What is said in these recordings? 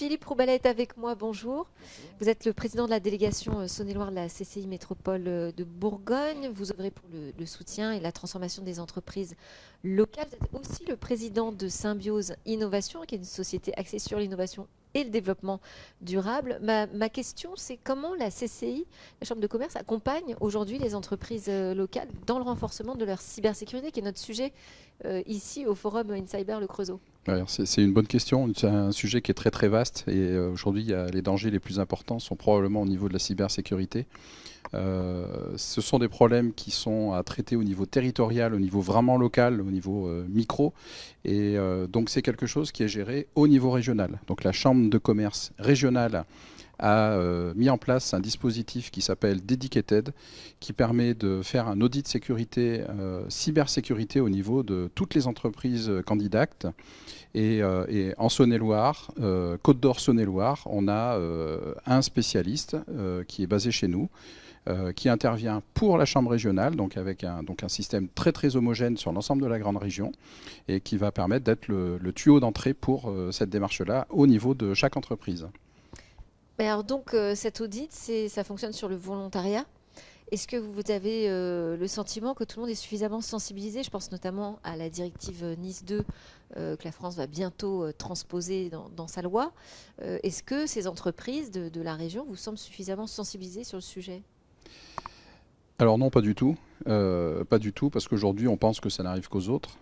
Philippe Roubalet est avec moi, bonjour. Vous êtes le président de la délégation Saône-et-Loire de la CCI Métropole de Bourgogne. Vous œuvrez pour le soutien et la transformation des entreprises locales. Vous êtes aussi le président de Symbiose Innovation, qui est une société axée sur l'innovation et le développement durable. Ma question, c'est comment la CCI, la Chambre de commerce, accompagne aujourd'hui les entreprises locales dans le renforcement de leur cybersécurité, qui est notre sujet ici au Forum InCyber Le Creusot. Alors, c'est une bonne question. C'est un sujet qui est très très vaste et aujourd'hui, les dangers les plus importants sont probablement au niveau de la cybersécurité. Ce sont des problèmes qui sont à traiter au niveau territorial, au niveau vraiment local, au niveau micro. Et donc c'est quelque chose qui est géré au niveau régional. Donc la Chambre de commerce régionale a mis en place un dispositif qui s'appelle Dedicated, qui permet de faire un audit de sécurité, cybersécurité au niveau de toutes les entreprises candidates. Et en Saône-et-Loire, Côte d'Or Saône-et-Loire, on a un spécialiste qui est basé chez nous, qui intervient pour la Chambre régionale, donc avec un système très très homogène sur l'ensemble de la grande région, et qui va permettre d'être le tuyau d'entrée pour cette démarche-là au niveau de chaque entreprise. Mais alors donc cet audit, ça fonctionne sur le volontariat. Est-ce que vous avez le sentiment que tout le monde est suffisamment sensibilisé? Je pense notamment à la directive Nice 2 que la France va bientôt transposer dans sa loi. Est-ce que ces entreprises de la région vous semblent suffisamment sensibilisées sur le sujet? Alors non, pas du tout. Pas du tout, parce qu'aujourd'hui, on pense que ça n'arrive qu'aux autres.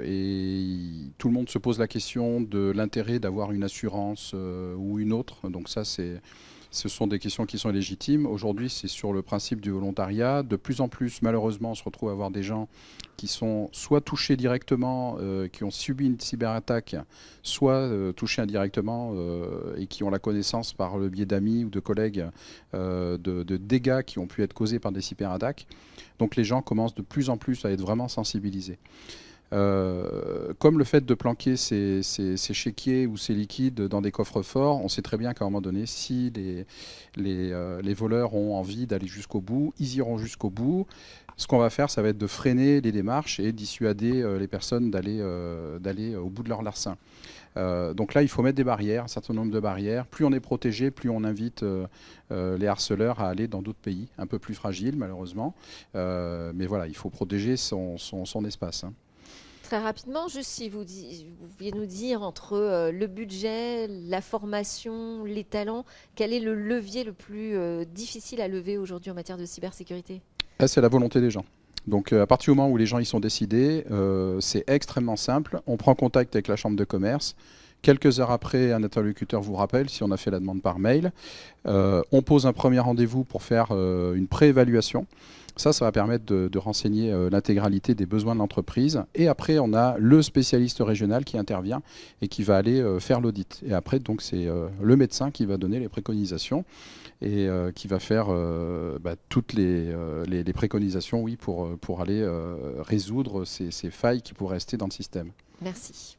Et tout le monde se pose la question de l'intérêt d'avoir une assurance ou une autre. Donc ça, ce sont des questions qui sont légitimes. Aujourd'hui, c'est sur le principe du volontariat. De plus en plus, malheureusement, on se retrouve à avoir des gens qui sont soit touchés directement, qui ont subi une cyberattaque, soit touchés indirectement et qui ont la connaissance par le biais d'amis ou de collègues de dégâts qui ont pu être causés par des cyberattaques. Donc les gens commencent de plus en plus à être vraiment sensibilisés. Comme le fait de planquer ces chéquiers ou ces liquides dans des coffres forts, on sait très bien qu'à un moment donné, si les voleurs ont envie d'aller jusqu'au bout, ils iront jusqu'au bout. Ce qu'on va faire, ça va être de freiner les démarches et dissuader les personnes d'aller au bout de leur larcin. Donc là, il faut mettre des barrières, un certain nombre de barrières. Plus on est protégé, plus on invite les harceleurs à aller dans d'autres pays, un peu plus fragiles malheureusement. Mais voilà, il faut protéger son espace. Très rapidement, juste si vous pouviez nous dire entre le budget, la formation, les talents, quel est le levier le plus difficile à lever aujourd'hui en matière de cybersécurité? Là, c'est la volonté des gens. Donc à partir du moment où les gens y sont décidés, c'est extrêmement simple. On prend contact avec la Chambre de commerce. Quelques heures après, un interlocuteur vous rappelle si on a fait la demande par mail. On pose un premier rendez-vous pour faire une préévaluation. Ça va permettre de renseigner l'intégralité des besoins de l'entreprise. Et après, on a le spécialiste régional qui intervient et qui va aller faire l'audit. Et après, donc, c'est le médecin qui va donner les préconisations et qui va faire toutes les préconisations, oui, pour aller résoudre ces failles qui pourraient rester dans le système. Merci.